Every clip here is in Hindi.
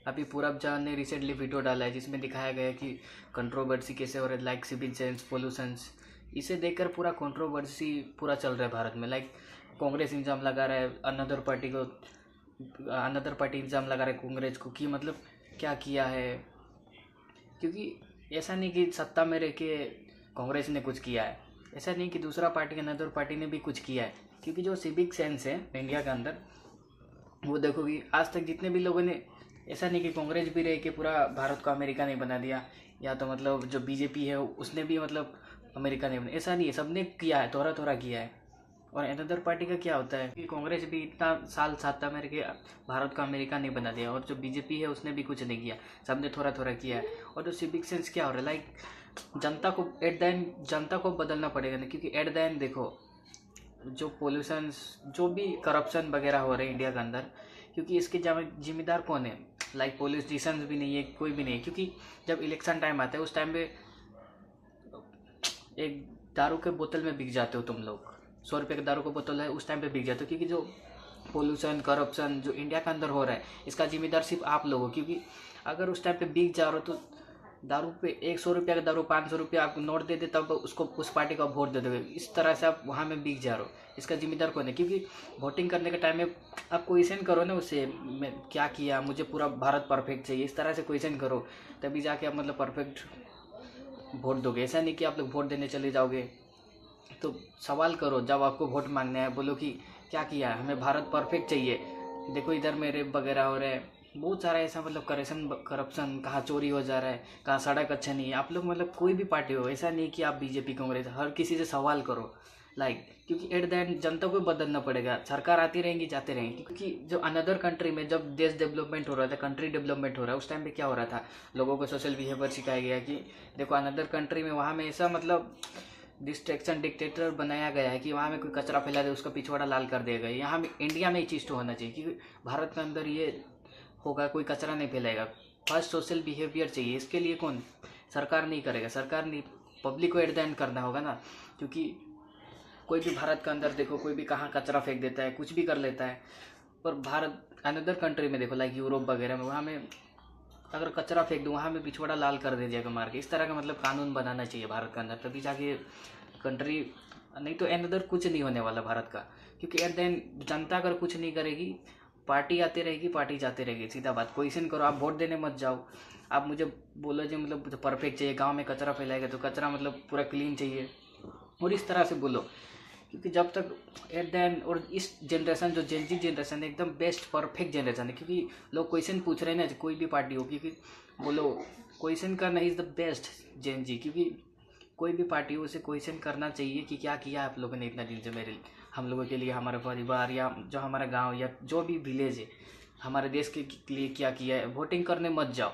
अभी पूरब जान ने रिसेंटली वीडियो डाला है जिसमें दिखाया गया है कि कंट्रोवर्सी कैसे हो रहा है, लाइक सिविल सेंस पोल्यूशंस। इसे देखकर पूरा कंट्रोवर्सी पूरा चल रहा है भारत में। लाइक कांग्रेस इल्ज़ाम लगा रहा है अनदर पार्टी इल्ज़ाम लगा रहा है कांग्रेस को कि मतलब क्या किया है। क्योंकि ऐसा नहीं कि सत्ता में रह के कांग्रेस ने कुछ किया है, ऐसा नहीं कि दूसरा पार्टी अनदर पार्टी ने भी कुछ किया है। क्योंकि जो सिविक सेंस है इंडिया के अंदर, वो देखो कि आज तक जितने भी लोगों ने, ऐसा नहीं कि कांग्रेस भी रह के पूरा भारत को अमेरिका नहीं बना दिया, या तो मतलब जो बीजेपी है उसने भी मतलब अमेरिका नहीं बना, ऐसा नहीं है, सबने किया है, थोड़ा थोड़ा किया है। और अनदर पार्टी का क्या होता है कि कांग्रेस भी इतना साल सत्ता में रह के भारत को अमेरिका नहीं बना दिया, और जो बीजेपी है उसने भी कुछ नहीं किया, सबने थोड़ा थोड़ा किया है। और जो सिविक सेंस क्या हो रहा है, लाइक जनता को एट द एंड जनता को बदलना पड़ेगा ना। क्योंकि एट द एंड देखो, जो पोल्यूशंस, जो भी करप्शन वगैरह हो रहे हैं इंडिया के अंदर, क्योंकि इसके जिम्मेदार कौन है? लाइक पॉलिटिशियंस भी नहीं है, कोई भी नहीं है। क्योंकि जब इलेक्शन टाइम आता है उस टाइम पे एक दारू के बोतल में बिक जाते हो तुम लोग, 100 रुपये का दारू का बोतल है उस टाइम पे बिक जाते हो। क्योंकि जो पोल्यूशन करप्शन जो इंडिया के अंदर हो रहा है, इसका जिम्मेदार सिर्फ आप लोग हो। क्योंकि अगर उस टाइम पे बिक जा रहे हो तो दारू पे 100 रुपये का दारू 500 रुपये आपको नोट दे दे, तब उसको उस पार्टी को वोट दे दोगे। इस तरह से आप वहाँ में बिक जा रहे हो, इसका जिम्मेदार कौन है? क्योंकि वोटिंग करने के टाइम में आप क्वेश्चन करो ना उससे, मैं क्या किया, मुझे पूरा भारत परफेक्ट चाहिए, इस तरह से क्वेश्चन करो, तभी जाके आप मतलब परफेक्ट वोट दोगे। ऐसा नहीं कि आप लोग वोट देने चले जाओगे। तो सवाल करो, जब आपको वोट मांगना है बोलो कि क्या किया, हमें भारत परफेक्ट चाहिए। देखो इधर में रेप वगैरह हो रहे हैं, बहुत सारा ऐसा मतलब करप्शन, कहाँ चोरी हो जा रहा है, कहाँ सड़क अच्छा नहीं है। आप लोग मतलब कोई भी पार्टी हो, ऐसा नहीं कि आप बीजेपी कांग्रेस, हर किसी से सवाल करो। लाइक क्योंकि एट द एंड जनता को बदलना पड़ेगा, सरकार आती रहेंगी जाते रहेंगी। क्योंकि जो अनदर कंट्री में जब देश डेवलपमेंट हो रहा था, कंट्री डेवलपमेंट हो रहा है, उस टाइम पे क्या हो रहा था, लोगों को सोशल बिहेवियर सिखाया गया कि देखो अनदर कंट्री में वहाँ में ऐसा मतलब डिस्ट्रैक्शन डिक्टेटर बनाया गया है कि वहाँ में कोई कचरा फैला दे उसका पिछवाड़ा लाल कर दिया गया। यहाँ में इंडिया में ये चीज़ तो होना चाहिए, क्योंकि भारत के अंदर ये होगा, कोई कचरा नहीं फैलाएगा। फर्स्ट सोशल बिहेवियर चाहिए, इसके लिए कौन? सरकार नहीं करेगा, सरकार नहीं, पब्लिक को एट द एंड करना होगा ना। क्योंकि कोई भी भारत के अंदर देखो, कोई भी कहाँ कचरा फेंक देता है, कुछ भी कर लेता है। पर भारत अनदर कंट्री में देखो, लाइक यूरोप वगैरह में, वहाँ में अगर कचरा फेंक दो वहाँ में पिछवाड़ा लाल कर दे जाएगा मार के। इस तरह का मतलब कानून बनाना चाहिए भारत के अंदर, तभी जाके कंट्री, नहीं तो अनदर कुछ नहीं होने वाला भारत का। क्योंकि एट द एंड जनता अगर कुछ नहीं करेगी, पार्टी आती रहेगी, पार्टी जाती रहेगी। सीधा बात, क्वेश्चन करो, आप वोट देने मत जाओ। आप मुझे बोलो जो मतलब परफेक्ट चाहिए, गांव में कचरा फैलाएगा तो कचरा मतलब पूरा क्लीन चाहिए, और इस तरह से बोलो। क्योंकि जब तक एट द एंड, और इस जनरेशन जो जेन जी जनरेशन है एकदम बेस्ट परफेक्ट जनरेशन है। क्योंकि लोग क्वेश्चन पूछ रहे हैं ना, कोई भी पार्टी हो, क्योंकि बोलो क्वेश्चन करना इज़ द बेस्ट जेन जी। क्योंकि कोई भी पार्टी हो उसे क्वेश्चन करना चाहिए कि क्या किया आप लोगों ने इतना दिन से मेरे हम लोगों के लिए, हमारे परिवार या जो हमारा गांव या जो भी विलेज है, हमारे देश के लिए क्या किया है। वोटिंग करने मत जाओ,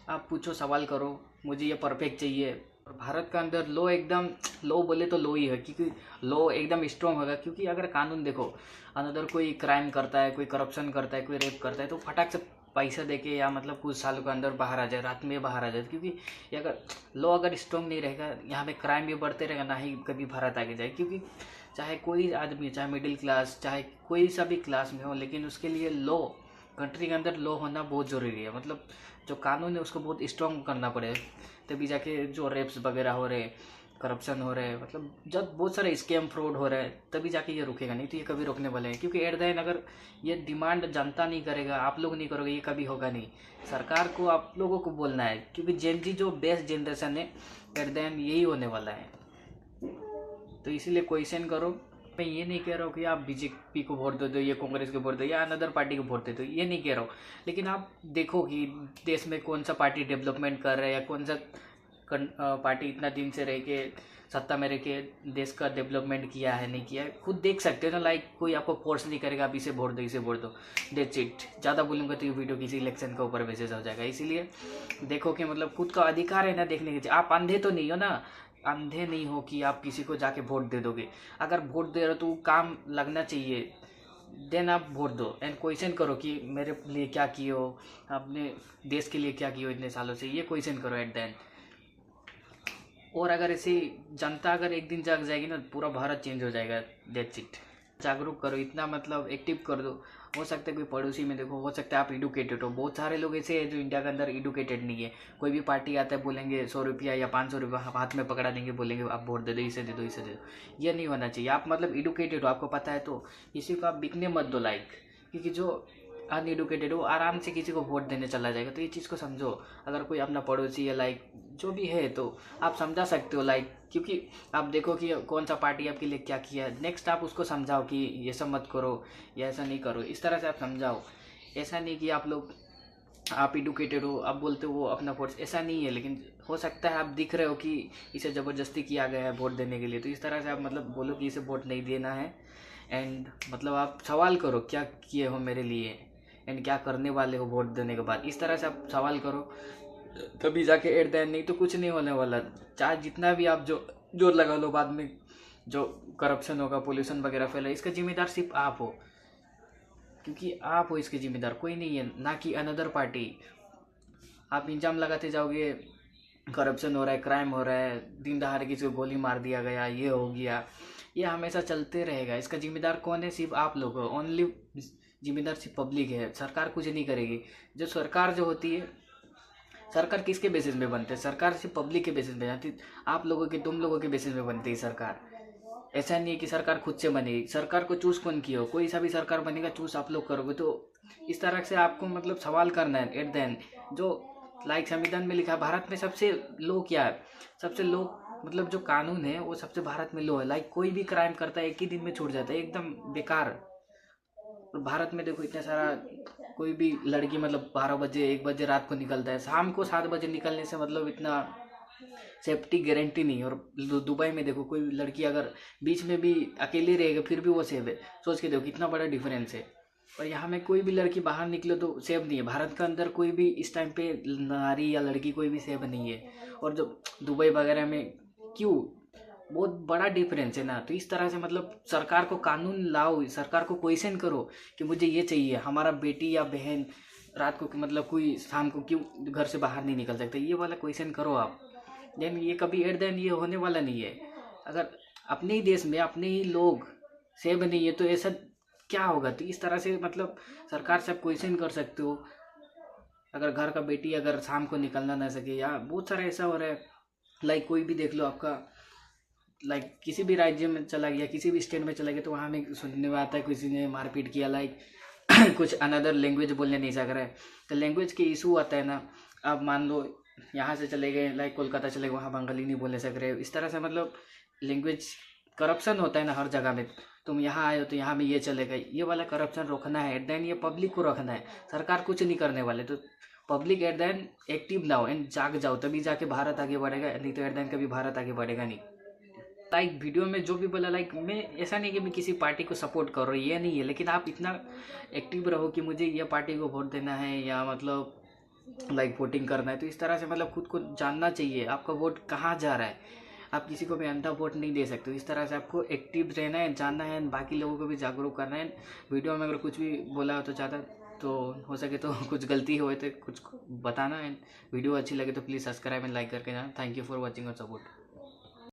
आप पूछो, सवाल करो, मुझे ये परफेक्ट चाहिए। और भारत का अंदर लो एकदम, लो बोले तो लो ही है, क्योंकि लो एकदम स्ट्रॉन्ग होगा। क्योंकि अगर कानून देखो, अनदर कोई क्राइम करता है, कोई करप्शन करता है, कोई रेप करता है, तो फटाक से पैसा देके या मतलब कुछ सालों के अंदर बाहर आ जाए, रात में बाहर आ जाए। क्योंकि ये अगर लॉ अगर स्ट्रॉन्ग नहीं रहेगा, यहाँ पे क्राइम भी बढ़ते रहेगा, ना ही कभी भारत आगे जाए। क्योंकि चाहे कोई आदमी, चाहे मिडिल क्लास, चाहे कोई सा भी क्लास में हो, लेकिन उसके लिए लॉ, कंट्री के अंदर लॉ होना बहुत ज़रूरी है। मतलब जो कानून है उसको बहुत स्ट्रॉन्ग करना पड़े, तभी जाके जो रेप्स वगैरह हो रहे, करप्शन हो रहे हैं, मतलब जब बहुत सारे स्कैम फ्रॉड हो रहे हैं, तभी जाके ये रुकेगा, नहीं तो ये कभी रोकने वाले हैं। क्योंकि एट द एंड अगर ये डिमांड जनता नहीं करेगा, आप लोग नहीं करोगे, ये कभी होगा नहीं। सरकार को आप लोगों को बोलना है। क्योंकि जेन जी जो बेस्ट जनरेशन है, एट द एंड यही होने वाला है। तो इसीलिए क्वेश्चन करो। मैं ये नहीं कह रहा हूँ कि आप बीजेपी को वोट दे दो, ये कांग्रेस को वोट दो, या अनदर पार्टी को वोट दे दो, ये नहीं कह रहा हूँ। लेकिन आप देखो कि देश में कौन सा पार्टी डेवलपमेंट कर रहा है, या कौन सा पार्टी इतना दिन से रह के सत्ता में रह के देश का डेवलपमेंट किया है, नहीं किया है, खुद देख सकते हो ना। लाइक कोई आपको फोर्स नहीं करेगा, आप इसे वोट दो, इसे वोट दो, दैट्स इट। ज़्यादा बोलूँगा तो ये वीडियो किसी इलेक्शन के ऊपर बेसिस हो जाएगा। इसीलिए देखो कि मतलब खुद का अधिकार है ना देखने के। आप अंधे तो नहीं हो ना, अंधे नहीं हो कि आप किसी को जाके वोट दे दोगे। अगर वोट दे रहे हो तो काम लगना चाहिए, देन आप वोट दो। एंड क्वेश्चन करो कि मेरे लिए क्या किए हो, अपने देश के लिए क्या किए हो इतने सालों से, ये क्वेश्चन करो एट द एंड। और अगर ऐसी जनता अगर एक दिन जाग जाएगी ना, पूरा भारत चेंज हो जाएगा, दैट्स इट। जागरूक करो, इतना मतलब एक्टिव कर दो। हो सकता है कोई पड़ोसी में देखो, हो सकता है आप एडुकेटेड हो, बहुत सारे लोग ऐसे हैं जो इंडिया के अंदर एडुकेटेड नहीं है। कोई भी पार्टी आता है बोलेंगे 100 रुपया या 500 रुपया हाथ में पकड़ा देंगे, बोलेंगे आप वोट दे दो, इसे दे दो, इसे दे दो। ये नहीं होना चाहिए। आप मतलब एडुकेटेड हो, आपको पता है, तो किसी को आप बिकने मत दो लाइक, क्योंकि जो अनएडुकेटेड हो आराम से किसी को वोट देने चला जाएगा। तो ये चीज़ को समझो। अगर कोई अपना पड़ोसी या लाइक जो भी है तो आप समझा सकते हो लाइक, क्योंकि आप देखो कि कौन सा पार्टी आपके लिए क्या किया है, नेक्स्ट आप उसको समझाओ कि ये सब मत करो या ऐसा नहीं करो, इस तरह से आप समझाओ। ऐसा नहीं कि आप एडुकेटेड हो, आप बोलते हो वो अपना वोट, ऐसा नहीं है। लेकिन हो सकता है आप दिख रहे हो कि इसे ज़बरदस्ती किया गया है वोट देने के लिए, तो इस तरह से आप मतलब बोलो कि इसे वोट नहीं देना है। एंड मतलब आप सवाल करो क्या किए हो मेरे लिए, एंड क्या करने वाले हो वोट देने के बाद, इस तरह से आप सवाल करो, तभी जाके एट द एंड, नहीं तो कुछ नहीं होने वाला। चाहे जितना भी आप जो जोर लगा लो, बाद में जो करप्शन होगा, पोल्यूशन वगैरह फैला, इसका जिम्मेदार सिर्फ आप हो, क्योंकि आप हो इसके जिम्मेदार, कोई नहीं है, ना कि अनदर पार्टी। आप इल्ज़ाम लगाते जाओगे करप्शन हो रहा है, क्राइम हो रहा है, दिन दहाड़े किसी को गोली मार दिया गया, ये हो गया, ये हमेशा चलते रहेगा। इसका जिम्मेदार कौन है? सिर्फ आप लोग हो। ओनली जिम्मेदार सिर्फ पब्लिक है, सरकार कुछ नहीं करेगी। जो सरकार जो होती है, सरकार किसके बेसिस में बनते हैं? सरकार सिर्फ पब्लिक के बेसिस में बनती, आप लोगों के, तुम लोगों के बेसिस में बनती है सरकार। ऐसा नहीं है कि सरकार खुद से बनेगी। सरकार को चूज कौन किया हो? कोई सा भी सरकार बनेगा, चूज आप लोग करोगे। तो इस तरह से आपको मतलब सवाल करना है एट द एंड। जो लाइक संविधान में लिखा है, भारत में सबसे लो क्या है, सबसे लो मतलब जो कानून है वो सबसे भारत में लो है। लाइक कोई भी क्राइम करता है एक ही दिन में छूट जाता है, एकदम बेकार। और भारत में देखो इतना सारा, कोई भी लड़की मतलब 12 बजे 1 बजे रात को निकलता है, शाम को 7 बजे निकलने से मतलब इतना सेफ्टी गारंटी नहीं। और दुबई में देखो कोई लड़की अगर बीच में भी अकेली रहेगी फिर भी वो सेफ है। सोच के देखो कितना बड़ा डिफरेंस है। और यहाँ में कोई भी लड़की बाहर निकले तो सेफ नहीं है। भारत के अंदर कोई भी इस टाइम पे नारी या लड़की कोई भी सेफ नहीं है। और जो दुबई वगैरह में क्यों, बहुत बड़ा डिफरेंस है ना। तो इस तरह से मतलब सरकार को कानून लाओ, सरकार को क्वेश्चन करो कि मुझे ये चाहिए, हमारा बेटी या बहन रात को मतलब कोई शाम को क्यों घर से बाहर नहीं निकल सकते, ये वाला क्वेश्चन करो आप। देन ये कभी एट देन ये होने वाला नहीं है। अगर अपने ही देश में अपने ही लोग सेव नहीं है तो ऐसा क्या होगा? तो इस तरह से मतलब सरकार से आप क्वेश्चन कर सकते हो। अगर घर का बेटी अगर शाम को निकलना ना सके, या बहुत सारा ऐसा हो रहा है, लाइक कोई भी देख लो आपका, लाइक किसी भी राज्य में चला गया, किसी भी स्टेट में चला गया, तो वहाँ में सुनने में आता है किसी ने मारपीट किया, लाइक कुछ अनदर लैंग्वेज बोलने नहीं सक रहा है, तो लैंग्वेज के इशू आता है ना। अब मान लो यहाँ से चले गए, लाइक कोलकाता चले गए, वहाँ बंगाली नहीं बोलने सक रहे, इस तरह से मतलब लैंग्वेज करप्शन होता है ना हर जगह में। तुम यहाँ आए हो तो यहाँ में ये चलेगा, ये वाला करप्शन रोकना है एट द एंड, ये पब्लिक को रखना है, सरकार कुछ नहीं करने वाले। तो public at the end active नाओ एंड जाग जाओ, तभी जाके भारत आगे बढ़ेगा, नहीं तो एट द एंड कभी भारत आगे बढ़ेगा नहीं। लाइक वीडियो में जो भी बोला, लाइक मैं ऐसा नहीं कि मैं किसी पार्टी को सपोर्ट कर रहा हूँ, ये नहीं है, लेकिन आप इतना एक्टिव रहो कि मुझे ये पार्टी को वोट देना है या मतलब लाइक वोटिंग करना है। तो इस तरह से मतलब खुद को जानना चाहिए आपका वोट कहाँ जा रहा है। आप किसी को भी अंधा वोट नहीं दे सकते। इस तरह से आपको एक्टिव रहना है, जानना है, बाकी लोगों को भी जागरूक करना है। वीडियो में अगर कुछ भी बोला हो तो ज़्यादा तो हो सके तो कुछ गलती हुए तो कुछ बताना है। वीडियो अच्छी लगे तो प्लीज़ सब्सक्राइब एंड लाइक करके जाना। थैंक यू फॉर वॉचिंग और सपोर्ट।